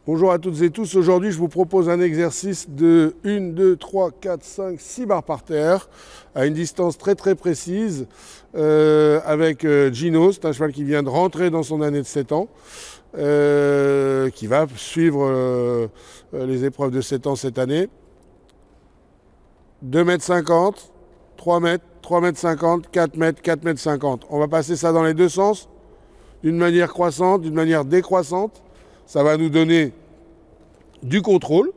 Bonjour à toutes et tous, aujourd'hui je vous propose un exercice de 1, 2, 3, 4, 5, 6 barres par terre à une distance très précise avec Gino, c'est un cheval qui vient de rentrer dans son année de 7 ans, qui va suivre les épreuves de 7 ans cette année. 2,50 m, 3 m, 3,50 m, 4 m, 4,50 m. On va passer ça dans les deux sens, d'une manière croissante, d'une manière décroissante. Ça va nous donner du contrôle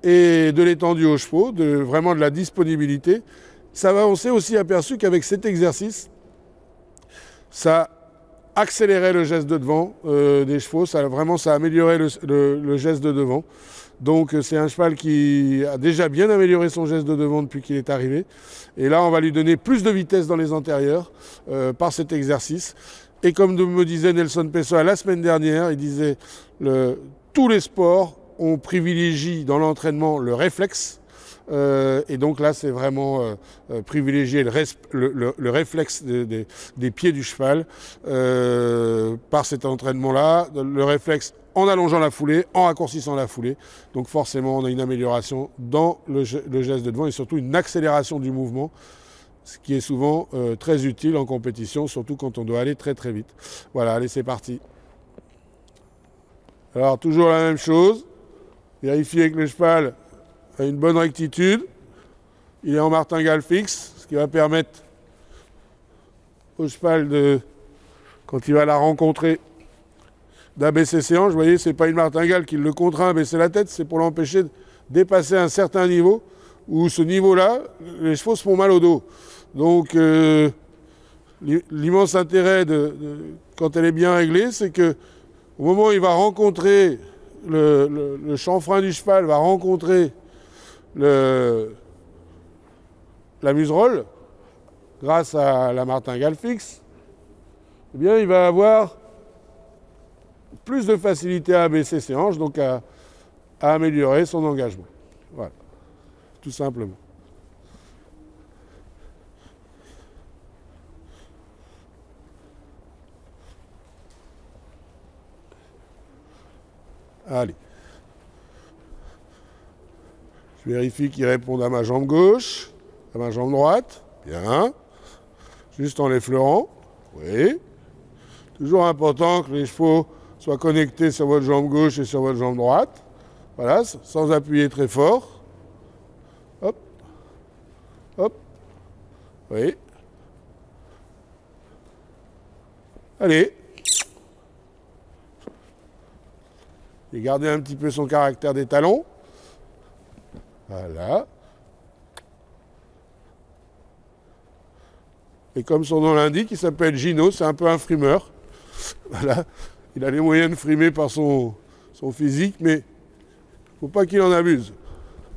et de l'étendue aux chevaux, vraiment de la disponibilité. On s'est aussi aperçu qu'avec cet exercice, ça accélérait le geste de devant des chevaux, ça a amélioré le geste de devant. Donc c'est un cheval qui a déjà bien amélioré son geste de devant depuis qu'il est arrivé. Et là, on va lui donner plus de vitesse dans les antérieurs par cet exercice. Et comme me disait Nelson Pessoa la semaine dernière, il disait tous les sports, on privilégie dans l'entraînement le réflexe. Et donc là, c'est vraiment privilégier le réflexe des pieds du cheval par cet entraînement-là. Le réflexe en allongeant la foulée, en raccourcissant la foulée. Donc forcément, on a une amélioration dans le geste de devant et surtout une accélération du mouvement, ce qui est souvent très utile en compétition, surtout quand on doit aller très vite. Voilà, allez, c'est parti. Alors, toujours la même chose. Vérifier que le cheval a une bonne rectitude. Il est en martingale fixe, ce qui va permettre au cheval, quand il va la rencontrer, d'abaisser ses hanches. Vous voyez, ce n'est pas une martingale qui le contraint à baisser la tête, c'est pour l'empêcher de dépasser un certain niveau, où ce niveau-là, les chevaux se font mal au dos. Donc, l'immense intérêt quand elle est bien réglée, c'est que au moment où il va rencontrer le chanfrein du cheval, va rencontrer la muserolle, grâce à la martingale fixe, eh bien, il va avoir plus de facilité à abaisser ses hanches, donc à améliorer son engagement. Voilà, tout simplement. Allez. Je vérifie qu'il réponde à ma jambe gauche, à ma jambe droite. Bien. Juste en l'effleurant. Oui. Toujours important que les chevaux soient connectés sur votre jambe gauche et sur votre jambe droite. Voilà, sans appuyer très fort. Hop. Hop. Oui. Allez. Et garder un petit peu son caractère des talons. Voilà. Et comme son nom l'indique, il s'appelle Gino, c'est un peu un frimeur. Voilà. Il a les moyens de frimer par son physique, mais il ne faut pas qu'il en abuse.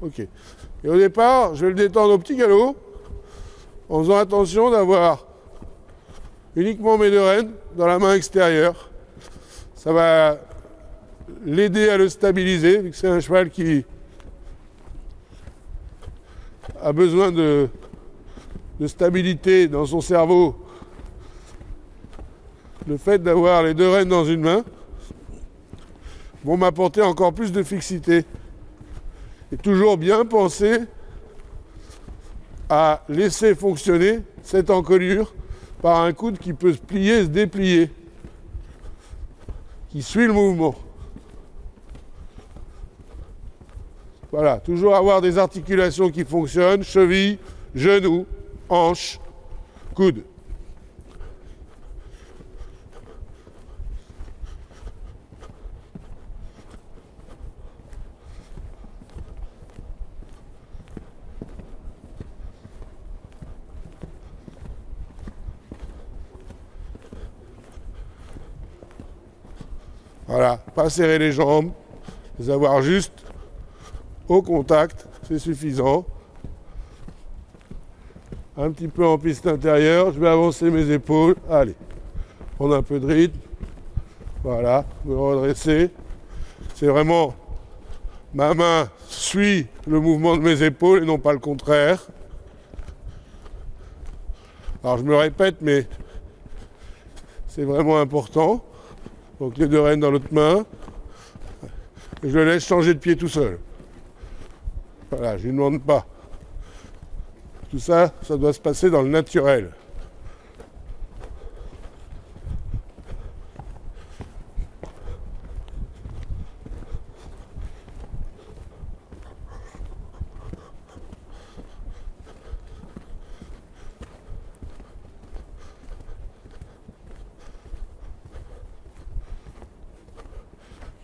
Ok. Et au départ, je vais le détendre au petit galop, en faisant attention d'avoir uniquement mes deux rênes dans la main extérieure. Ça va l'aider à le stabiliser, vu que c'est un cheval qui a besoin de stabilité dans son cerveau. Le fait d'avoir les deux rênes dans une main vont m'apporter encore plus de fixité. Et toujours bien penser à laisser fonctionner cette encolure par un coude qui peut se plier et se déplier, qui suit le mouvement. Voilà, toujours avoir des articulations qui fonctionnent, cheville, genou, hanche, coude. Voilà, pas serrer les jambes, les avoir juste au contact, c'est suffisant. Un petit peu en piste intérieure, je vais avancer mes épaules. Allez, prendre un peu de rythme. Voilà, me redresser. C'est vraiment, ma main suit le mouvement de mes épaules et non pas le contraire. Alors je me répète, mais c'est vraiment important. Donc les deux rênes dans l'autre main. et je le laisse changer de pied tout seul. Voilà, je ne lui demande pas. Tout ça, ça doit se passer dans le naturel.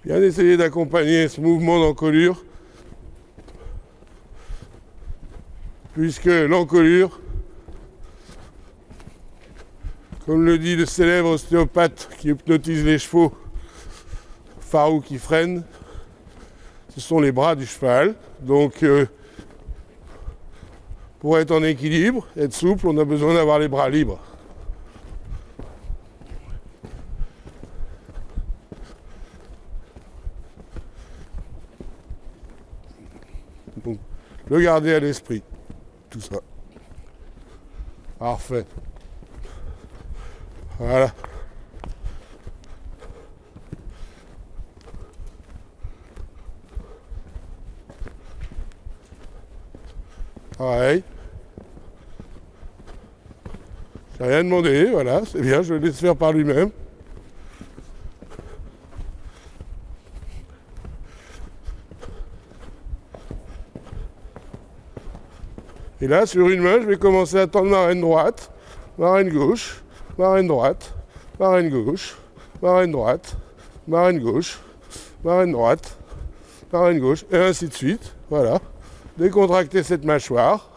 Bien essayer d'accompagner ce mouvement d'encolure, puisque l'encolure, comme le dit le célèbre ostéopathe qui hypnotise les chevaux, Farouk Ifren, ce sont les bras du cheval. Donc, pour être en équilibre, être souple, on a besoin d'avoir les bras libres. Donc, le garder à l'esprit, tout ça. Parfait. Voilà. Pareil. J'ai rien demandé, voilà, c'est bien, je le laisse faire par lui-même. Et là, sur une main, je vais commencer à tendre ma reine droite, ma reine gauche, ma reine droite, ma reine gauche, ma reine droite, ma reine gauche, ma reine droite, ma reine gauche, et ainsi de suite. Voilà. Décontracter cette mâchoire.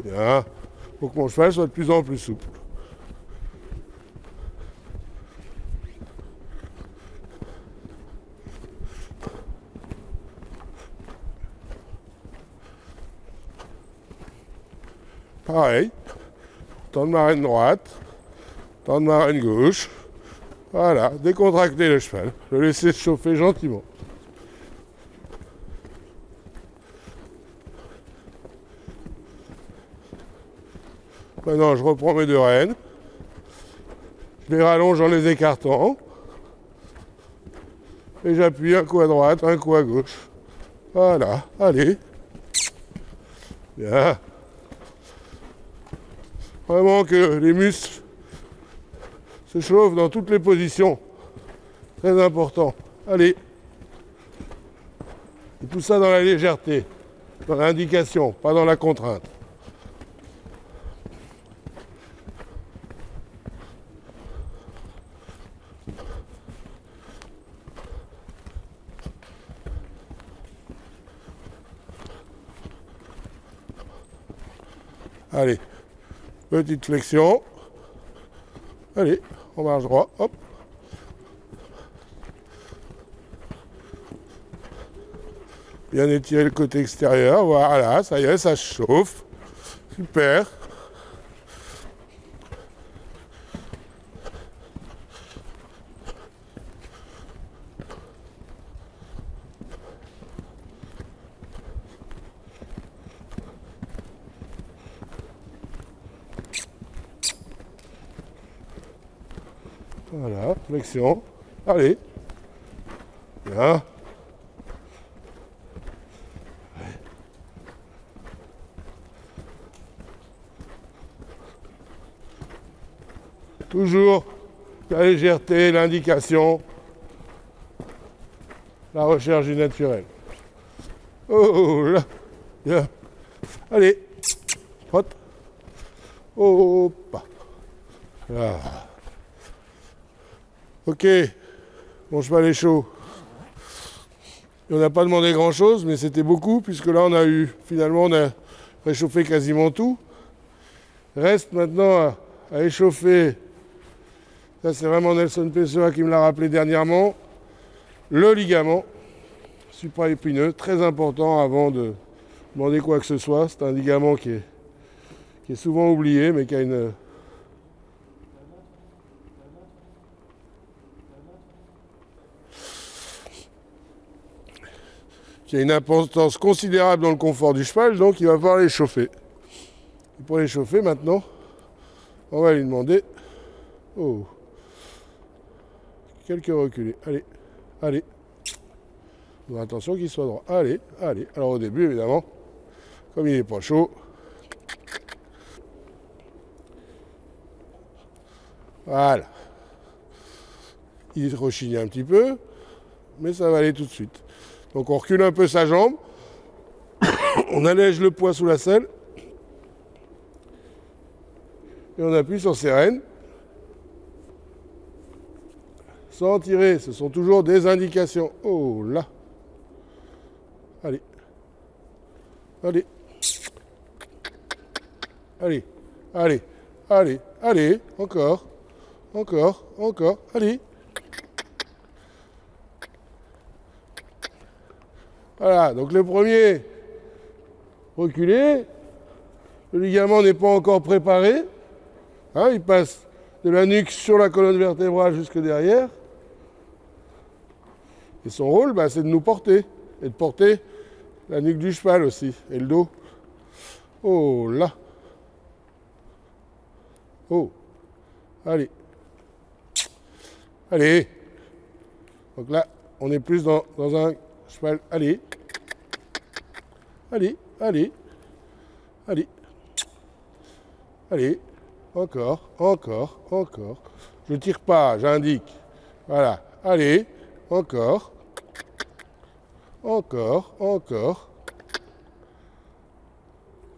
Bien. Pour que mon cheval soit de plus en plus souple. Pareil, tendre ma reine droite, tendre ma reine gauche, voilà, décontracter le cheval, le laisser se chauffer gentiment. Maintenant je reprends mes deux rênes, je les rallonge en les écartant, et j'appuie un coup à droite, un coup à gauche. Voilà, allez, bien. Vraiment que les muscles se chauffent dans toutes les positions. Très important. Allez. Et tout ça dans la légèreté, dans l'indication, pas dans la contrainte. Allez. Petite flexion. Allez, on marche droit. Hop. Bien étirer le côté extérieur. Voilà, ça y est, ça se chauffe. Super. Voilà, flexion. Allez. Bien. Toujours la légèreté, l'indication, la recherche du naturel. Oh là. Bien. Allez. Hop. Hop. Là. Ok, mon cheval est chaud. Et on n'a pas demandé grand chose, mais c'était beaucoup, puisque là finalement on a réchauffé quasiment tout. Reste maintenant à échauffer, ça c'est vraiment Nelson Pessoa qui me l'a rappelé dernièrement, le ligament supraépineux, très important avant de demander quoi que ce soit. C'est un ligament qui est souvent oublié, mais qui a une importance considérable dans le confort du cheval, donc il va falloir l'échauffer. Et pour l'échauffer maintenant, On va lui demander. Oh. Quelques reculés. Allez, allez. Donc attention qu'il soit droit. Allez, allez. Alors au début, évidemment, comme il n'est pas chaud. Voilà. Il rechigne un petit peu, mais ça va aller tout de suite. Donc on recule un peu sa jambe. On allège le poids sous la selle. Et on appuie sur ses rênes. Sans tirer, ce sont toujours des indications. Oh là. Allez. Allez. Allez. Allez. Allez. Allez. Encore. Encore. Encore. Allez. Voilà. Donc le premier, reculé. Le ligament n'est pas encore préparé. Hein, il passe de la nuque sur la colonne vertébrale jusque derrière. Et son rôle, bah, c'est de nous porter. Et de porter la nuque du cheval aussi. Et le dos. Oh là. Oh. Allez. Allez. Donc là, on est plus dans un cheval. Allez. Allez. Allez. Allez. Allez. Encore. Encore. Encore. Je ne tire pas, j'indique. Voilà. Allez. Encore. Encore. Encore.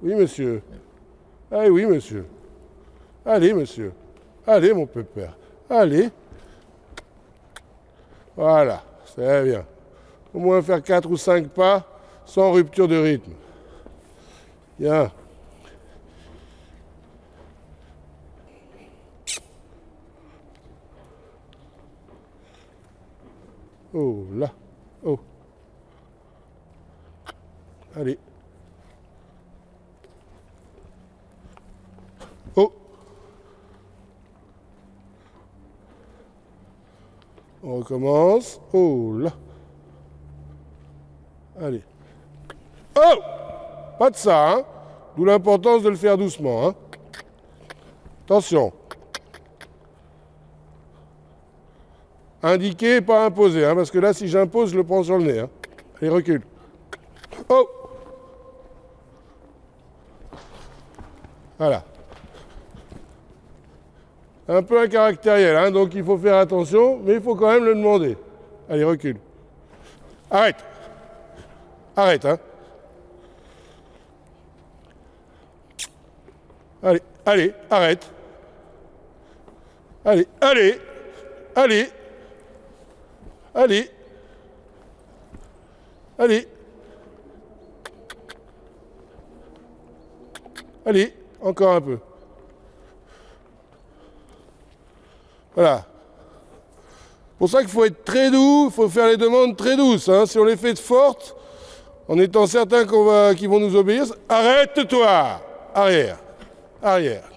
Oui, monsieur. Allez, oui, monsieur. Allez, monsieur. Allez, mon pépère. Allez. Voilà, c'est bien. Au moins faire 4 ou 5 pas sans rupture de rythme. Bien. Oh là. Oh. Allez. Oh. On recommence. Oh là. Allez. Oh! Pas de ça, hein? D'où l'importance de le faire doucement, hein? Attention. Indiquer, pas imposer, hein, parce que là, si j'impose, je le prends sur le nez. Hein. Allez, recule. Oh! Voilà. Un peu incaractériel, hein, donc il faut faire attention, mais il faut quand même le demander. Allez, recule. Arrête. Arrête, hein. Allez, allez, arrête. Allez, allez, allez. Allez. Allez. Allez, encore un peu. Voilà. C'est pour ça qu'il faut être très doux, il faut faire les demandes très douces. Hein. Si on les fait de fortes, en étant certain qu'ils vont nous obéir, arrête-toi. Arrière. Arrière.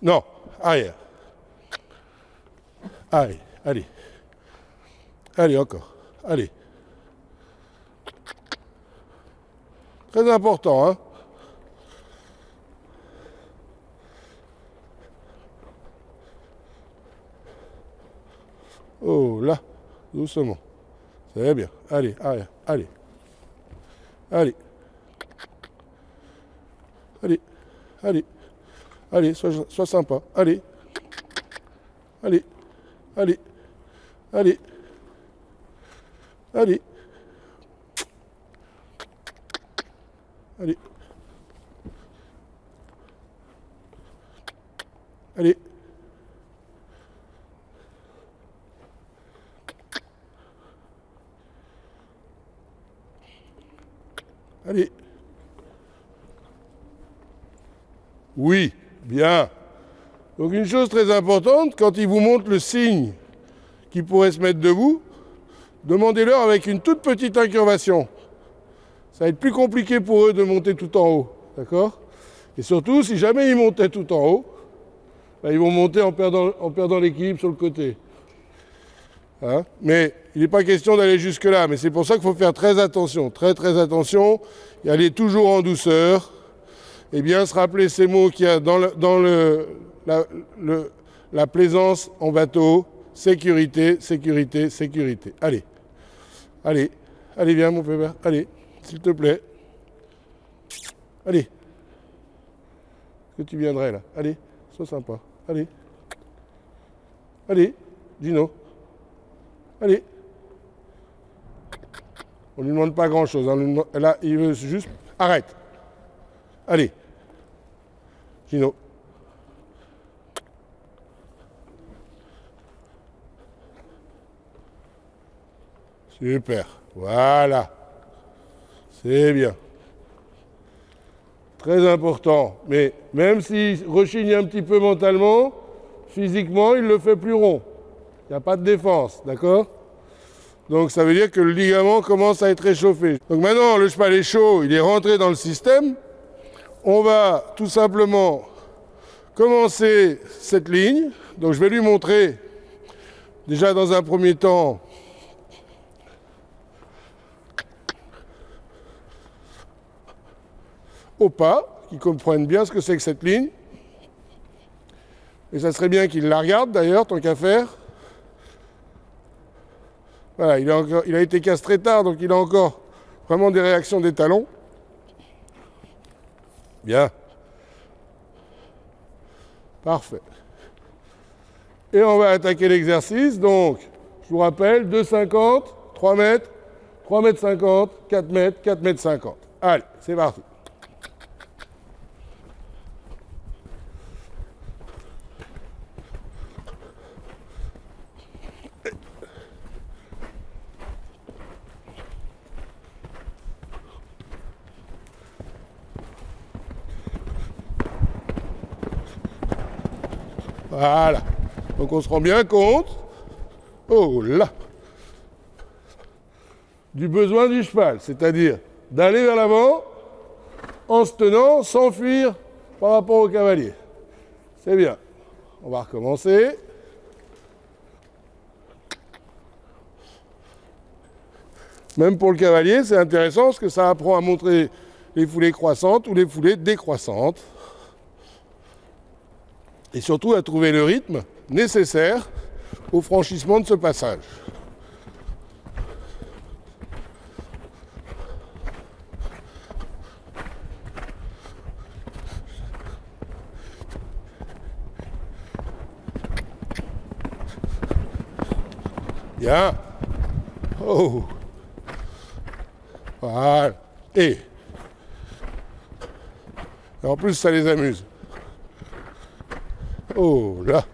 Non, arrière. Allez, allez. Allez, encore. Allez. Très important, hein. Oh là, doucement. C'est bien. Allez, arrière. Allez. Allez. Allez. Allez. Allez, sois sympa. Allez. Allez. Allez. Allez. Allez. Allez. Allez. Allez. Oui, bien. Donc une chose très importante, quand ils vous montrent le signe qui pourrait se mettre debout, demandez-leur avec une toute petite incurvation. Ça va être plus compliqué pour eux de monter tout en haut, d'accord? Et surtout, si jamais ils montaient tout en haut, ben, ils vont monter en perdant l'équilibre sur le côté. Hein? Mais il n'est pas question d'aller jusque-là, mais c'est pour ça qu'il faut faire très attention, très très attention, et aller toujours en douceur, et bien se rappeler ces mots qu'il y a la plaisance en bateau. Sécurité, sécurité, sécurité. Allez, allez, allez, viens mon pépère, allez, s'il te plaît. Allez. Que tu viendrais là. Allez, sois sympa. Allez. Allez, Gino. Allez. On ne lui demande pas grand-chose. Hein. Là, il veut juste... Arrête. Allez. Gino. Super. Voilà. C'est bien. Très important. Mais même s'il rechigne un petit peu mentalement, physiquement, il le fait plus rond. Il n'y a pas de défense. D'accord ? Donc ça veut dire que le ligament commence à être réchauffé. Donc maintenant, le cheval est chaud, il est rentré dans le système. On va tout simplement commencer cette ligne. Donc je vais lui montrer, déjà dans un premier temps, au pas, qu'il comprenne bien ce que c'est que cette ligne. Et ça serait bien qu'il la regarde d'ailleurs, tant qu'à faire. Voilà, il a été castré tard, donc il a encore vraiment des réactions des talons. Bien. Parfait. Et on va attaquer l'exercice. Donc, je vous rappelle, 2,50, 3 mètres, 3 mètres 50, 4 mètres, 4 mètres 50. Allez, c'est parti. Voilà. Donc on se rend bien compte, oh là, du besoin du cheval, c'est-à-dire d'aller vers l'avant en se tenant, sans fuir par rapport au cavalier. C'est bien. On va recommencer. Même pour le cavalier, c'est intéressant parce que ça apprend à montrer les foulées croissantes ou les foulées décroissantes. Et surtout à trouver le rythme nécessaire au franchissement de ce passage. Bien. Oh. Voilà. Et en plus, ça les amuse. Oh là.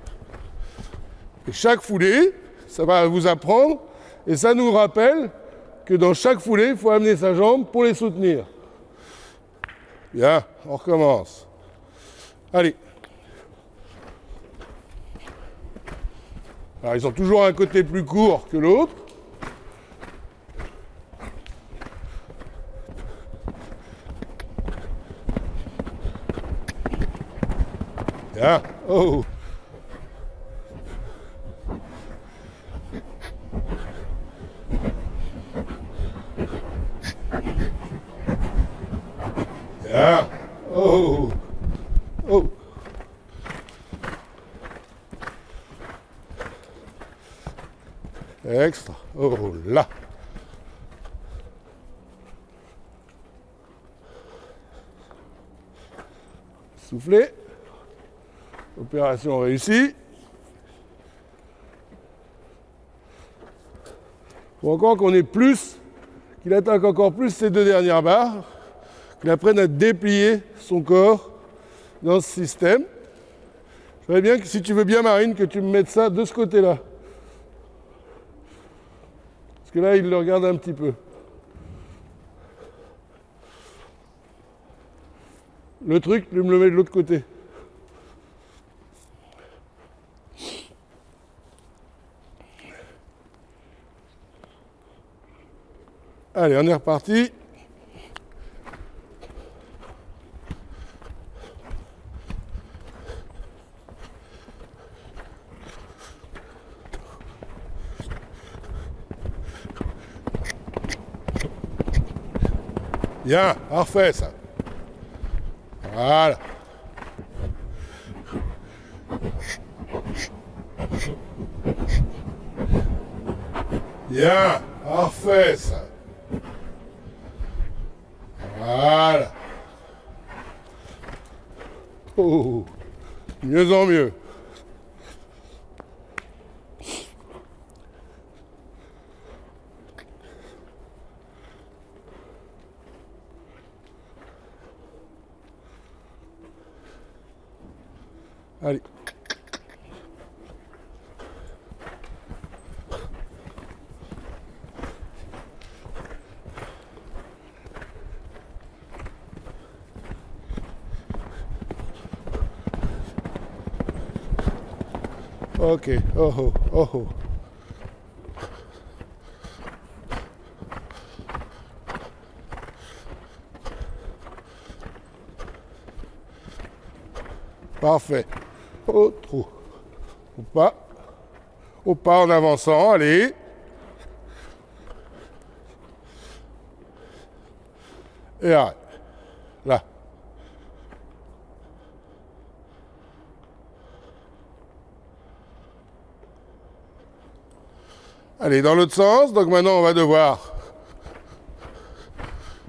Et chaque foulée, ça va vous apprendre, et ça nous rappelle que dans chaque foulée, il faut amener sa jambe pour les soutenir. Bien, on recommence. Allez. Alors, ils ont toujours un côté plus court que l'autre. Bien. Oh. Bien. Oh. Oh. Extra. Oh là. Soufflez. Opération réussie. Faut encore qu'on ait plus, qu'il attaque encore plus ces deux dernières barres, qu'il apprenne à déplier son corps dans ce système. Je voudrais bien que, si tu veux bien Marine, que tu me mettes ça de ce côté-là. Parce que là, il le regarde un petit peu. Le truc, tu me le mets de l'autre côté. Allez, on est reparti. Bien, parfait ça. Voilà. Bien, parfait ça. Voilà. Oh, mieux en mieux. Allez. Ok, oh oh, oh oh. Parfait. Oh, trop. Au pas en avançant, allez. Et arrête. Là. Allez, dans l'autre sens. Donc maintenant, on va devoir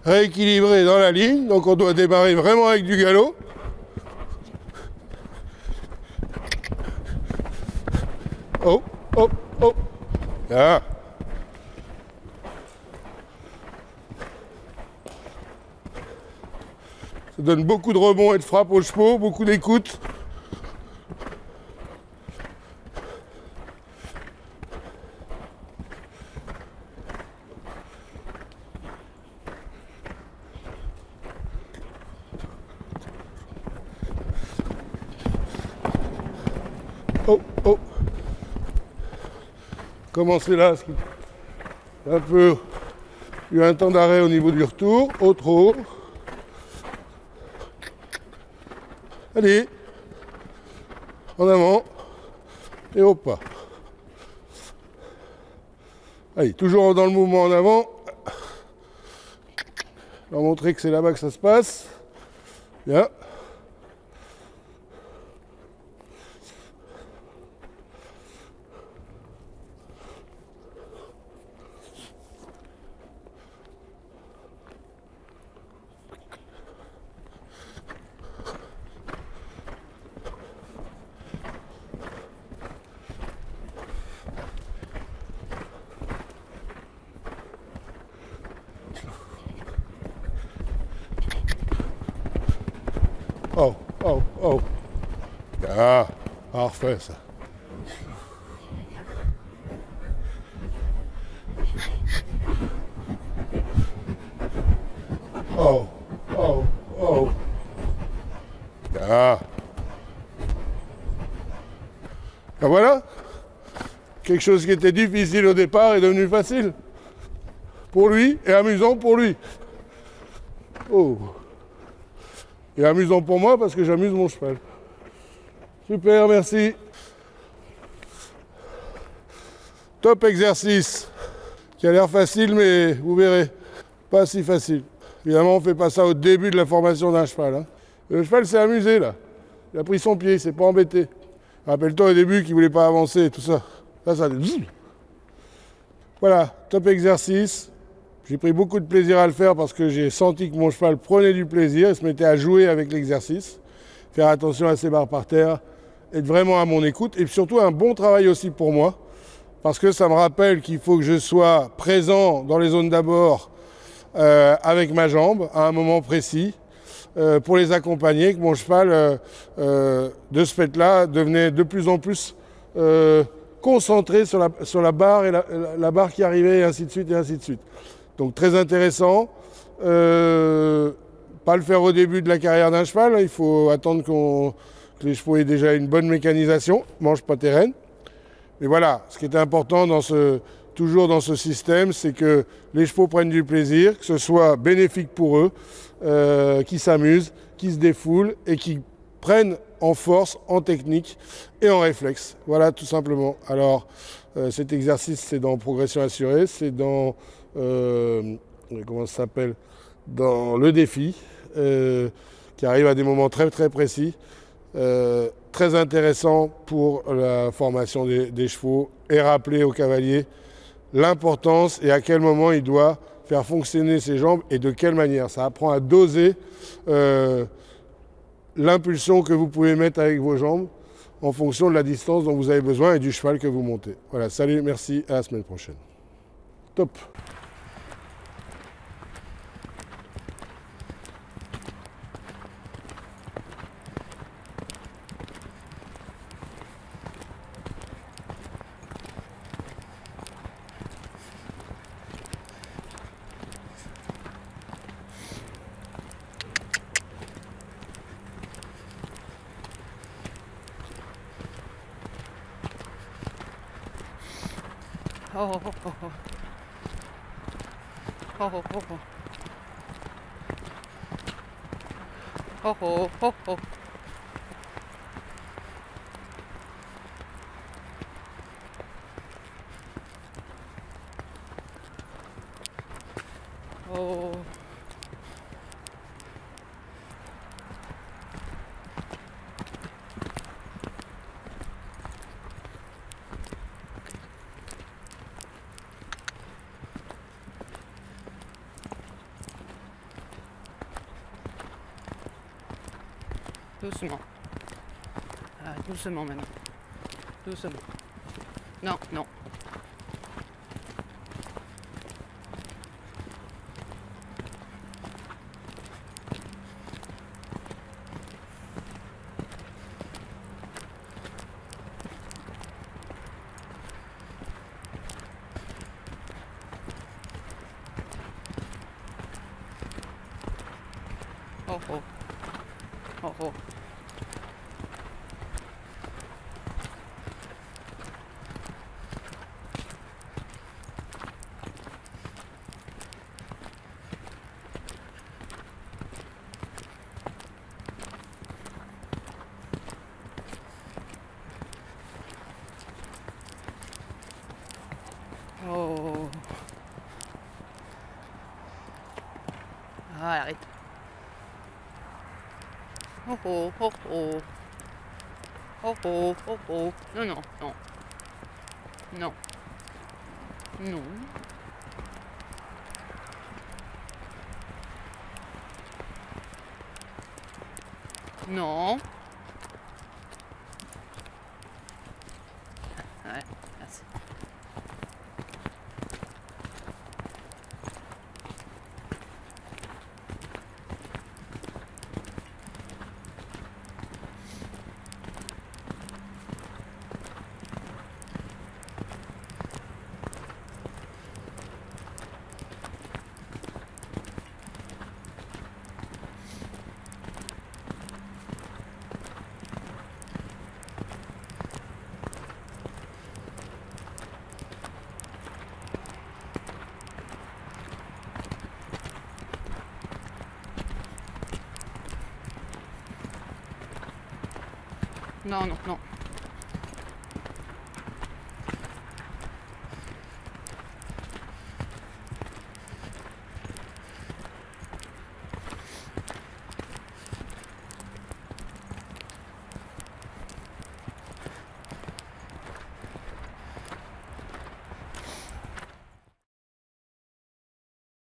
rééquilibrer dans la ligne. Donc on doit démarrer vraiment avec du galop. Oh, oh, oh. Là. Ça donne beaucoup de rebonds et de frappes aux chevaux, beaucoup d'écoute. Oh, oh. Commencez là, ce qui est un peu eu un temps d'arrêt au niveau du retour. Oh, trop. Allez. En avant. Et au pas. Allez, toujours dans le mouvement en avant. Leur montrer que c'est là-bas que ça se passe. Bien. Oh, oh, oh. Ah, parfait ça. Oh, oh, oh. Ah. Ben voilà. Quelque chose qui était difficile au départ est devenu facile. Pour lui et amusant pour lui. Oh. Et amusant pour moi parce que j'amuse mon cheval. Super, merci. Top exercice. Qui a l'air facile, mais vous verrez, pas si facile. Évidemment, on ne fait pas ça au début de la formation d'un cheval. Hein. Le cheval s'est amusé là. Il a pris son pied, il s'est pas embêté. Rappelle-toi au début qu'il ne voulait pas avancer et tout ça. Là, ça... Voilà, top exercice. J'ai pris beaucoup de plaisir à le faire parce que j'ai senti que mon cheval prenait du plaisir et se mettait à jouer avec l'exercice. Faire attention à ses barres par terre, être vraiment à mon écoute et surtout un bon travail aussi pour moi parce que ça me rappelle qu'il faut que je sois présent dans les zones d'abord avec ma jambe à un moment précis pour les accompagner, que mon cheval de ce fait-là devenait de plus en plus concentré sur la barre et la barre qui arrivait et ainsi de suite et ainsi de suite. Donc très intéressant, pas le faire au début de la carrière d'un cheval, il faut attendre que les chevaux aient déjà une bonne mécanisation, mange pas tes rênes. Mais voilà, ce qui est important toujours dans ce système, c'est que les chevaux prennent du plaisir, que ce soit bénéfique pour eux, qu'ils s'amusent, qu'ils se défoulent et qu'ils prennent en force, en technique et en réflexe. Voilà tout simplement. Alors cet exercice c'est dans progression assurée, c'est dans comment ça s'appelle, dans le défi qui arrive à des moments très très précis. Très intéressant pour la formation des chevaux et rappeler au cavalier l'importance et à quel moment il doit faire fonctionner ses jambes et de quelle manière. Ça apprend à doser l'impulsion que vous pouvez mettre avec vos jambes en fonction de la distance dont vous avez besoin et du cheval que vous montez. Voilà, salut, merci, à la semaine prochaine. Top. Oh, oh, oh, oh. Oh, oh, oh, oh. Oh, oh, oh, oh. Oh. Doucement. Ah, doucement maintenant. Doucement. Non, non. Oh oh. Oh oh. Oh. Ah, arrête. Oh oh, oh oh. Oh oh, oh oh. Non, non, non. Non. Non. Non. Ouais, merci. Non, non, non.